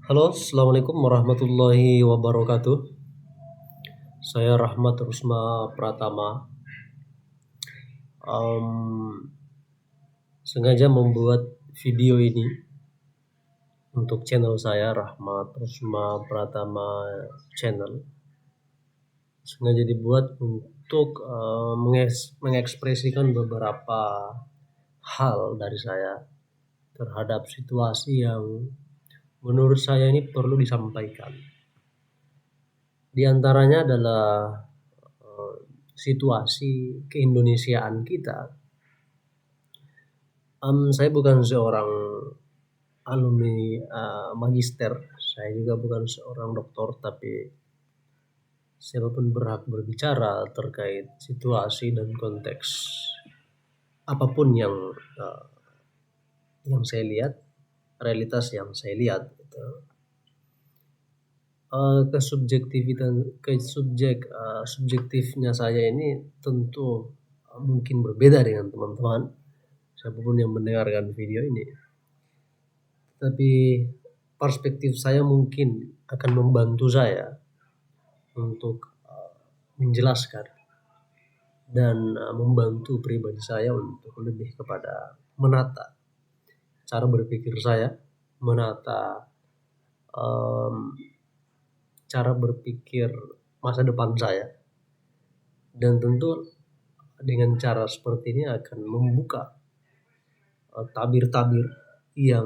Halo, Assalamualaikum warahmatullahi wabarakatuh. Saya Rahmat Rusma Pratama. Em, Sengaja membuat video ini untuk channel saya Rahmat Rusma Pratama Channel. Sengaja dibuat untuk mengekspresikan beberapa hal dari saya terhadap situasi yang menurut saya ini perlu disampaikan. Di antaranya adalah situasi keindonesiaan kita. Saya bukan seorang alumni magister, saya juga bukan seorang doktor, tapi siapapun berhak berbicara terkait situasi dan konteks apapun yang saya lihat, realitas yang saya lihat. Gitu. Subjektifnya saya ini tentu mungkin berbeda dengan teman-teman siapapun yang mendengarkan video ini, tapi perspektif saya mungkin akan membantu saya untuk menjelaskan dan membantu pribadi saya untuk lebih kepada menata cara berpikir saya, menata cara berpikir masa depan saya, dan tentu dengan cara seperti ini akan membuka tabir-tabir yang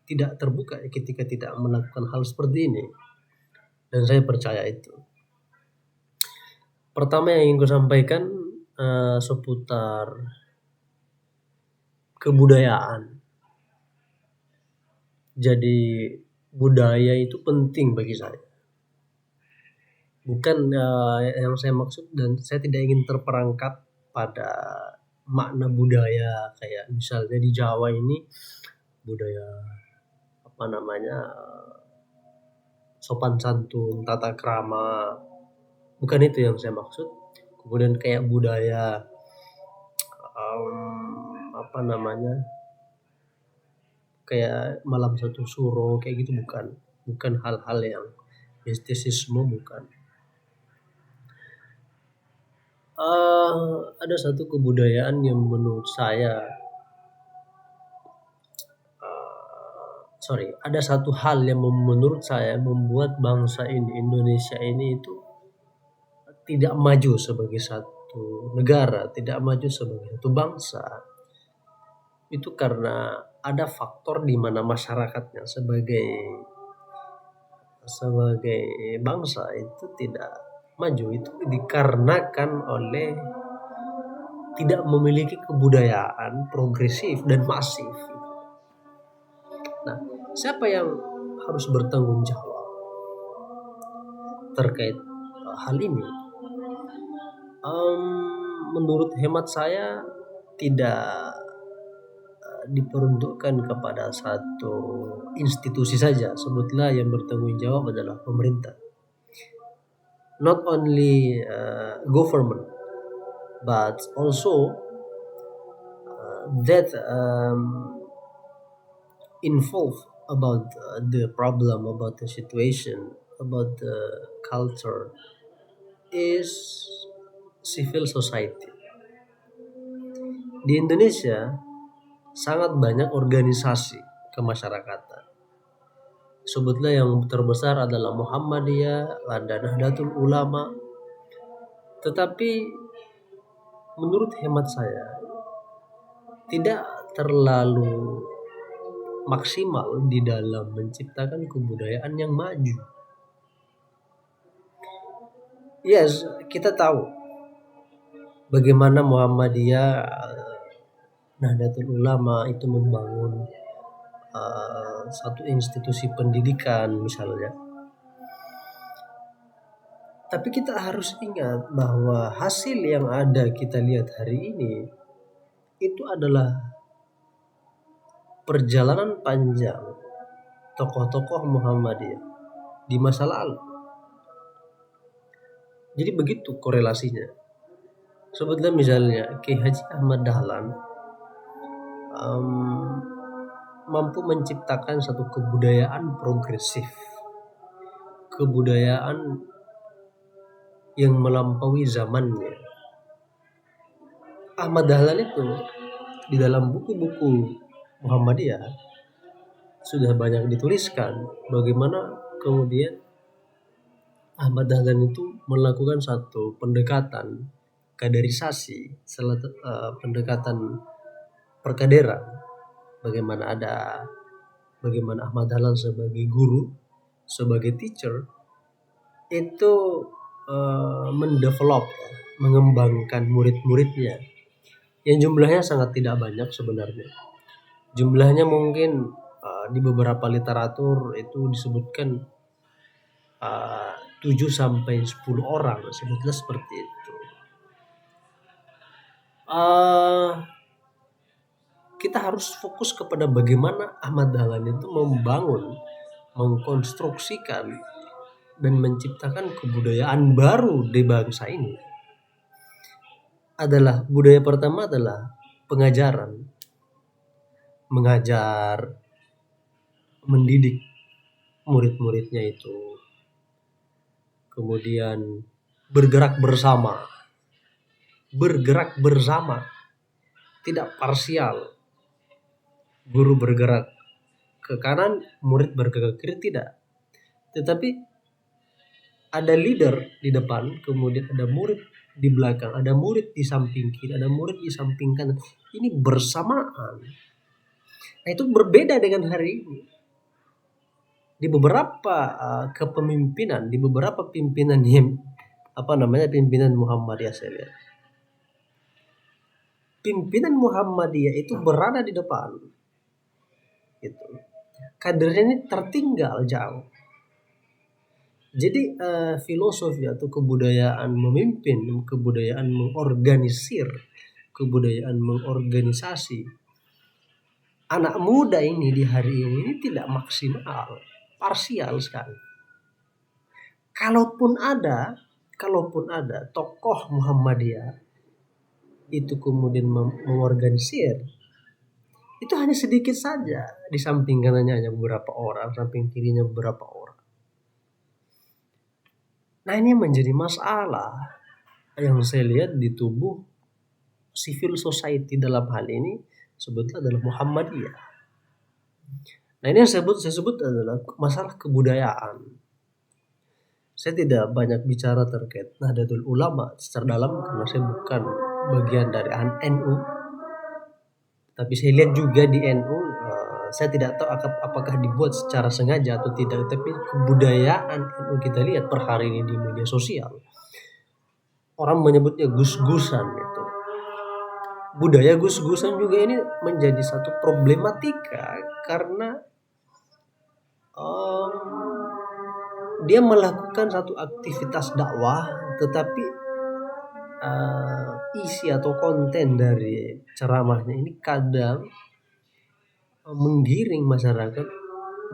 tidak terbuka ketika tidak melakukan hal seperti ini, dan saya percaya itu. Pertama yang ingin ku sampaikan seputar kebudayaan. Jadi budaya itu penting bagi saya. Bukan yang saya maksud, dan saya tidak ingin terperangkap pada makna budaya kayak misalnya di Jawa ini budaya sopan santun, tata krama. Bukan itu yang saya maksud. Kemudian kayak budaya kayak malam satu suro kayak gitu, bukan hal-hal yang mistisisme, bukan. Ada satu kebudayaan yang menurut saya ada satu hal yang menurut saya membuat bangsa ini, Indonesia ini itu tidak maju sebagai satu negara, tidak maju sebagai satu bangsa. Itu karena ada faktor di mana masyarakatnya sebagai bangsa itu tidak maju. Itu dikarenakan oleh tidak memiliki kebudayaan progresif dan masif. Nah, siapa yang harus bertanggung jawab terkait hal ini? Menurut hemat saya tidak diperuntukkan kepada satu institusi saja. Sebutlah yang bertanggung jawab adalah pemerintah. Not only government, but also that involved about the problem, about the situation, about the culture is civil society. Di Indonesia sangat banyak organisasi kemasyarakatan. Sebutlah yang terbesar adalah Muhammadiyah, ada Nahdlatul Ulama. Tetapi menurut hemat saya tidak terlalu maksimal di dalam menciptakan kebudayaan yang maju. Yes, kita tahu bagaimana Muhammadiyah, Nahdlatul Ulama itu membangun satu institusi pendidikan misalnya. Tapi kita harus ingat bahwa hasil yang ada kita lihat hari ini itu adalah perjalanan panjang tokoh-tokoh Muhammadiyah di masa lalu. Jadi begitu korelasinya. Sebutlah misalnya Kiai Haji Ahmad Dahlan, mampu menciptakan satu kebudayaan progresif, kebudayaan yang melampaui zamannya. Ahmad Dahlan itu di dalam buku-buku Muhammadiyah sudah banyak dituliskan bagaimana kemudian Ahmad Dahlan itu melakukan satu pendekatan kaderisasi, pendekatan perkaderan, bagaimana Ahmad Dahlan sebagai guru, sebagai teacher itu mendevelop, mengembangkan murid-muridnya yang jumlahnya sangat tidak banyak sebenarnya. Jumlahnya mungkin di beberapa literatur itu disebutkan 7 sampai 10 orang, sebutlah seperti itu. Kita harus fokus kepada bagaimana Ahmad Dahlan itu membangun, mengkonstruksikan dan menciptakan kebudayaan baru di bangsa ini. Budaya pertama adalah pengajaran, mengajar, mendidik murid-muridnya itu, kemudian bergerak bersama, tidak parsial. Guru bergerak ke kanan, murid bergerak ke kiri, tidak. Tetapi ada leader di depan, kemudian ada murid di belakang, ada murid di samping kiri, ada murid di samping kanan. Ini bersamaan. Nah, itu berbeda dengan hari ini. Di beberapa kepemimpinan, di beberapa pimpinan pimpinan Muhammadiyah saya lihat. Pimpinan Muhammadiyah itu berada di depan. Gitu. Kadernya ini tertinggal jauh. Jadi filosofi atau kebudayaan memimpin, kebudayaan mengorganisir, kebudayaan mengorganisasi anak muda ini di hari ini tidak maksimal, parsial sekali. Kalaupun ada tokoh Muhammadiyah itu kemudian mengorganisir, itu hanya sedikit saja. Di samping kanannya hanya beberapa orang, samping kirinya beberapa orang. Nah, ini menjadi masalah yang saya lihat di tubuh civil society dalam hal ini sebetulnya adalah Muhammadiyah. Nah, ini yang saya sebut adalah masalah kebudayaan. Saya tidak banyak bicara terkait Nahdlatul Ulama secara dalam karena saya bukan bagian dari NU. Tapi saya lihat juga di NU, saya tidak tahu apakah dibuat secara sengaja atau tidak, tapi kebudayaan NU kita lihat per hari ini di media sosial. Orang menyebutnya gus-gusan gitu. Budaya gus-gusan juga ini menjadi satu problematika karena dia melakukan satu aktivitas dakwah, tetapi isi atau konten dari ceramahnya ini kadang menggiring masyarakat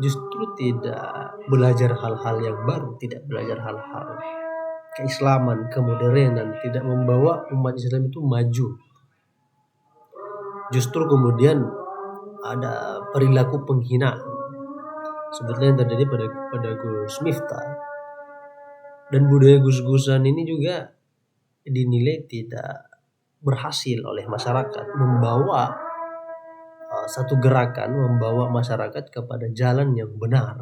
justru tidak belajar hal-hal yang baru, tidak belajar hal-hal keislaman, kemodernan, tidak membawa umat Islam itu maju. Justru kemudian ada perilaku penghinaan sebetulnya yang terjadi pada Gus Miftah. Dan budaya gus-gusan ini juga dinilai tidak berhasil oleh masyarakat membawa satu gerakan, membawa masyarakat kepada jalan yang benar.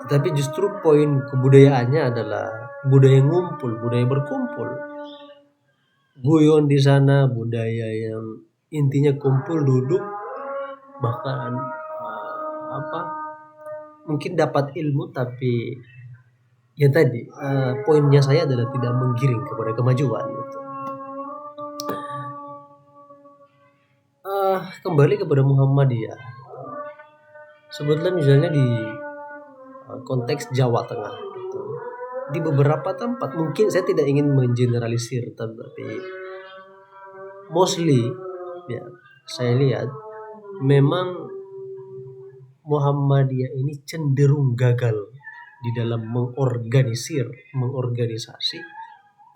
Tetapi justru poin kebudayaannya adalah budaya ngumpul, budaya berkumpul. Guyon di sana, budaya yang intinya kumpul, duduk, bahkan mungkin dapat ilmu, tapi ya tadi poinnya saya adalah tidak menggiring kepada kemajuan gitu. Kembali kepada Muhammadiyah. Sebetulnya misalnya di konteks Jawa Tengah gitu. Di beberapa tempat, mungkin saya tidak ingin mengeneralisir, tapi mostly ya saya lihat memang Muhammadiyah ini cenderung gagal di dalam mengorganisasi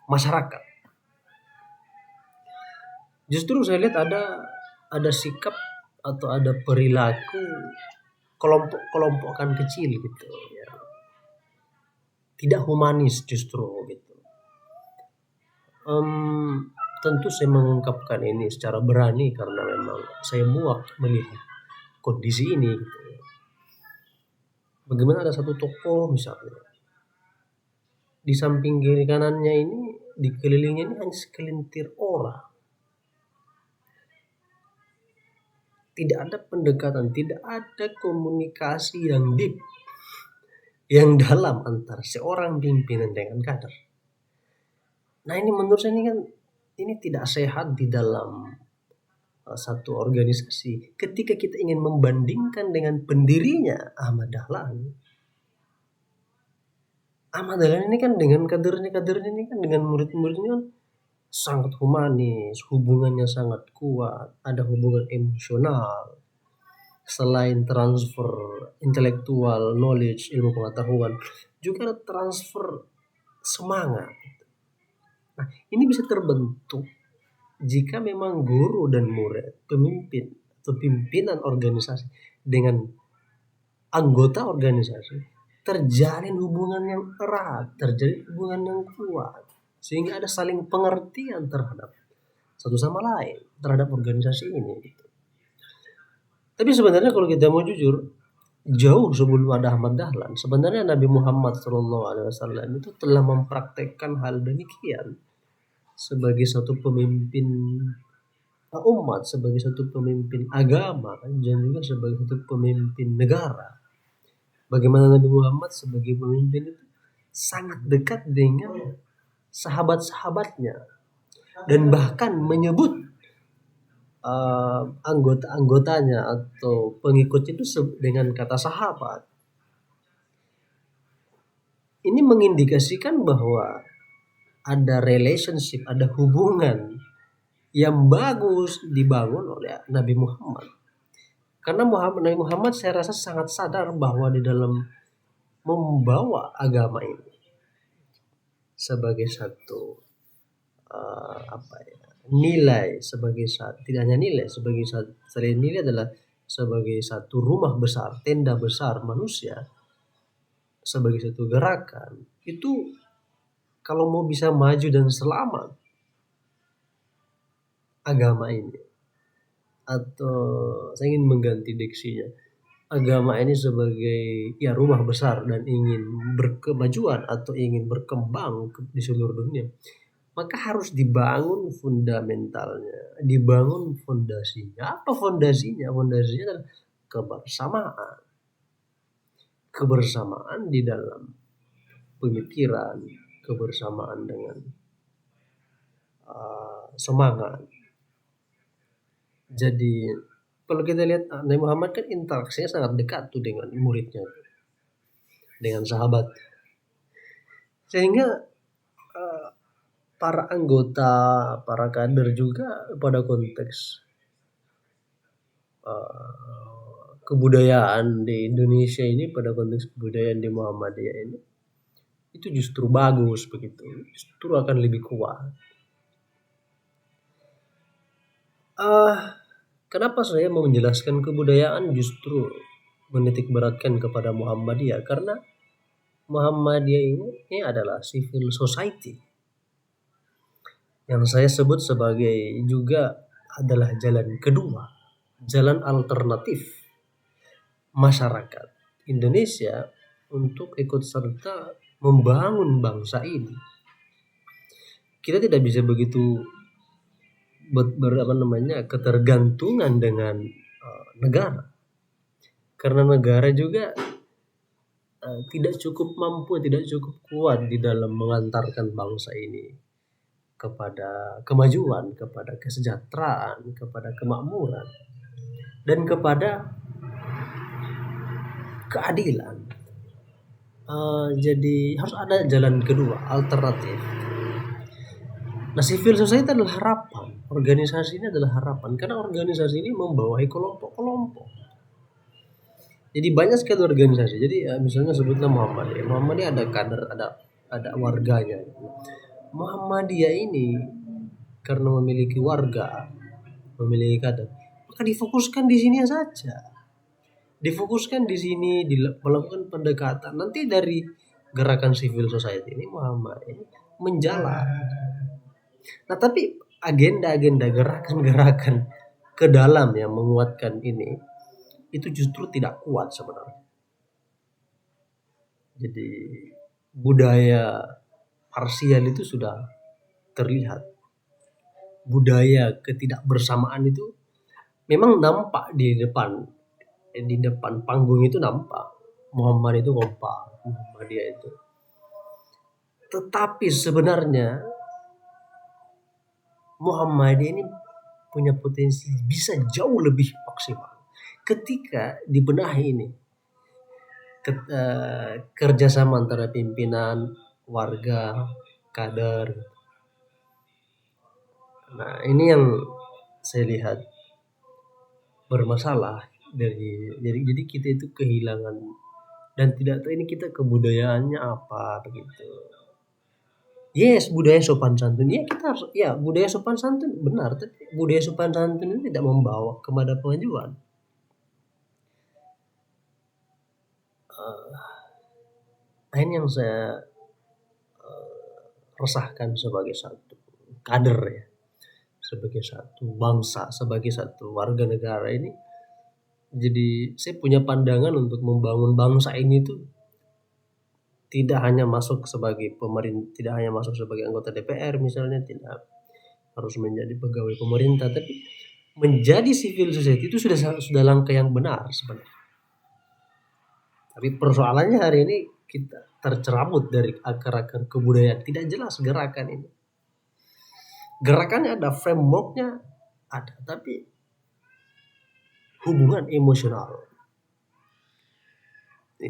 masyarakat. Justru saya lihat ada sikap atau ada perilaku kelompok-kelompokkan kecil gitu ya. Tidak humanis justru gitu. Tentu saya mengungkapkan ini secara berani karena memang saya muak melihat kondisi ini gitu. Bagaimana ada satu tokoh misalnya, di samping kiri kanannya ini, dikelilingnya ini hanya sekelintir orang. Tidak ada pendekatan, tidak ada komunikasi yang deep, yang dalam antara seorang pimpinan dengan kader. Nah ini menurut saya ini tidak sehat di dalam satu organisasi. Ketika kita ingin membandingkan dengan pendirinya Ahmad Dahlan ini kan dengan kadernya ini kan dengan murid-muridnya kan sangat humanis, hubungannya sangat kuat, ada hubungan emosional. Selain transfer intelektual, knowledge, ilmu pengetahuan, juga ada transfer semangat. Nah, ini bisa terbentuk jika memang guru dan murid, pemimpin atau pimpinan organisasi dengan anggota organisasi terjalin hubungan yang erat, terjalin hubungan yang kuat, sehingga ada saling pengertian terhadap satu sama lain, terhadap organisasi ini. Gitu. Tapi sebenarnya kalau kita mau jujur, jauh sebelum ada Ahmad Dahlan, sebenarnya Nabi Muhammad SAW itu telah mempraktekkan hal demikian sebagai satu pemimpin umat, sebagai satu pemimpin agama, dan juga sebagai satu pemimpin negara. Bagaimana Nabi Muhammad sebagai pemimpin itu sangat dekat dengan sahabat-sahabatnya dan bahkan menyebut anggota-anggotanya atau pengikutnya itu dengan kata sahabat. Ini mengindikasikan bahwa ada relationship, ada hubungan yang bagus dibangun oleh Nabi Muhammad. Karena Nabi Muhammad saya rasa sangat sadar bahwa di dalam membawa agama ini sebagai satu nilai, sebagai tidak hanya nilai, sebagai selain nilai adalah sebagai satu rumah besar, tenda besar manusia, sebagai satu gerakan itu kalau mau bisa maju dan selamat agama ini, atau saya ingin mengganti diksinya, agama ini sebagai rumah besar dan ingin berkemajuan atau ingin berkembang di seluruh dunia, maka harus dibangun fundamentalnya, dibangun fondasinya. Apa fondasinya? Fondasinya adalah kebersamaan. Kebersamaan di dalam pemikiran, kebersamaan dengan semangat. Jadi kalau kita lihat Nabi Muhammad kan interaksinya sangat dekat tuh dengan muridnya, dengan sahabat, sehingga para anggota, para kader juga pada konteks kebudayaan di Indonesia ini, pada konteks kebudayaan di Muhammadiyah ini, itu justru bagus begitu, justru akan lebih kuat. Kenapa saya mau menjelaskan kebudayaan justru menitik beratkan kepada Muhammadiyah? Karena Muhammadiyah ini adalah civil society yang saya sebut sebagai juga adalah jalan kedua, jalan alternatif masyarakat Indonesia untuk ikut serta membangun bangsa ini. Kita tidak bisa begitu ketergantungan dengan negara, karena negara juga tidak cukup mampu, tidak cukup kuat di dalam mengantarkan bangsa ini kepada kemajuan, kepada kesejahteraan, kepada kemakmuran, dan kepada keadilan. Jadi harus ada jalan kedua, alternatif. Nah, civil society adalah harapan, organisasi ini adalah harapan, karena organisasi ini membawahi kelompok-kelompok. Jadi banyak sekali organisasi. Jadi misalnya sebutlah Muhammadiyah ada kader, ada warganya. Muhammadiyah ini karena memiliki warga, memiliki kader, maka difokuskan di sini saja. Difokuskan di sini, melakukan pendekatan. Nanti dari gerakan civil society ini Muhammad ini menjalan. Nah, tapi agenda-agenda gerakan-gerakan ke dalam yang menguatkan ini itu justru tidak kuat sebenarnya. Jadi budaya parsial itu sudah terlihat. Budaya ketidakbersamaan itu memang nampak di depan panggung itu nampak. Muhammad itu kompak, Muhammadiyah itu. Tetapi sebenarnya Muhammadiyah ini punya potensi bisa jauh lebih maksimal ketika dibenahi ini. Kerjasama antara pimpinan, warga, kader. Nah, ini yang saya lihat bermasalah jadi kita itu kehilangan dan tidak tahu ini kita kebudayaannya apa begitu. Yes, budaya sopan santun. Ya kita harus ya budaya sopan santun benar, tapi budaya sopan santun itu tidak membawa kepada pengajuan. Ini yang saya resahkan sebagai satu kader ya, sebagai satu bangsa, sebagai satu warga negara ini. Jadi saya punya pandangan untuk membangun bangsa ini tuh tidak hanya masuk sebagai pemerintah, tidak hanya masuk sebagai anggota DPR misalnya, tidak harus menjadi pegawai pemerintah, tapi menjadi civil society itu sudah langkah yang benar sebenarnya. Tapi persoalannya hari ini kita tercerabut dari akar-akar kebudayaan, tidak jelas gerakan ini. Gerakannya ada, frameworknya ada, tapi hubungan emosional,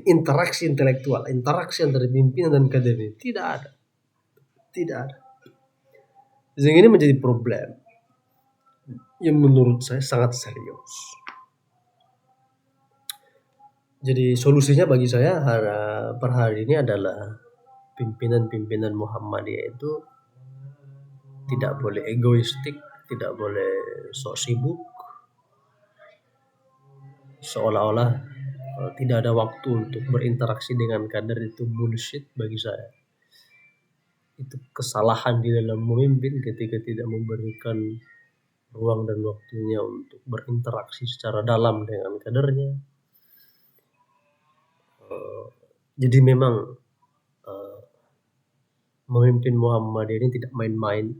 interaksi intelektual, interaksi antara pimpinan dan kader ini tidak ada. Sehingga ini menjadi problem yang menurut saya sangat serius. Jadi solusinya bagi saya per hari ini adalah pimpinan-pimpinan Muhammadiyah itu tidak boleh egoistik, tidak boleh sok sibuk, seolah-olah tidak ada waktu untuk berinteraksi dengan kader. Itu bullshit bagi saya. Itu kesalahan di dalam memimpin ketika tidak memberikan ruang dan waktunya untuk berinteraksi secara dalam dengan kadernya. Jadi memang memimpin Muhammadiyah ini tidak main-main,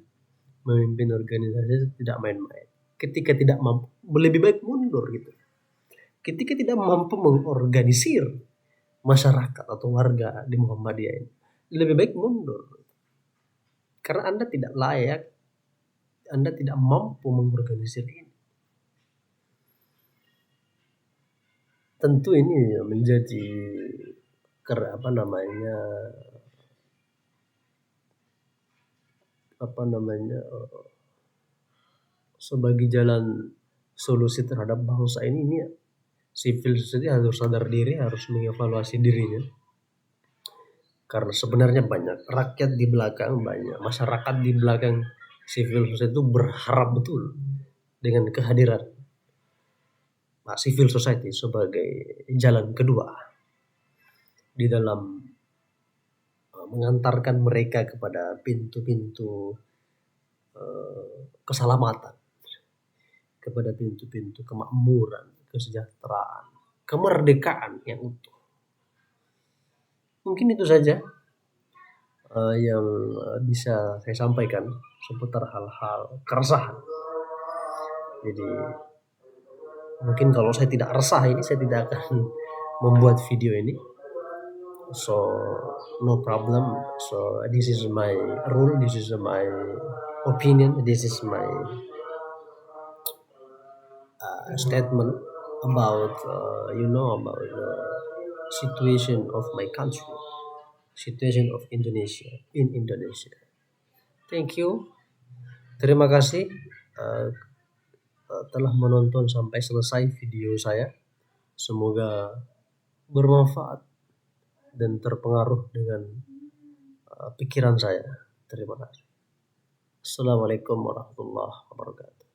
memimpin organisasi tidak main-main. Ketika tidak mampu, lebih baik mundur gitu. Ketika tidak mampu mengorganisir masyarakat atau warga di Muhammadiyah ini, lebih baik mundur. Karena Anda tidak layak, Anda tidak mampu mengorganisir ini. Tentu ini menjadi sebagai jalan solusi terhadap bangsa ini civil society harus sadar diri, harus mengevaluasi dirinya. Karena sebenarnya banyak rakyat di belakang, banyak masyarakat di belakang civil society itu berharap betul dengan kehadiran civil society sebagai jalan kedua di dalam mengantarkan mereka kepada pintu-pintu keselamatan, kepada pintu-pintu kemakmuran, kesejahteraan, kemerdekaan yang utuh. Mungkin itu saja yang bisa saya sampaikan seputar hal-hal keresahan. Jadi mungkin kalau saya tidak resah ini, saya tidak akan membuat video ini. So no problem. So this is my rule, this is my opinion, this is my statement about about the situation of my country, situation of Indonesia in Indonesia. Thank you. Terima kasih telah menonton sampai selesai video saya. Semoga bermanfaat dan terpengaruh dengan pikiran saya. Terima kasih. Assalamualaikum warahmatullahi wabarakatuh.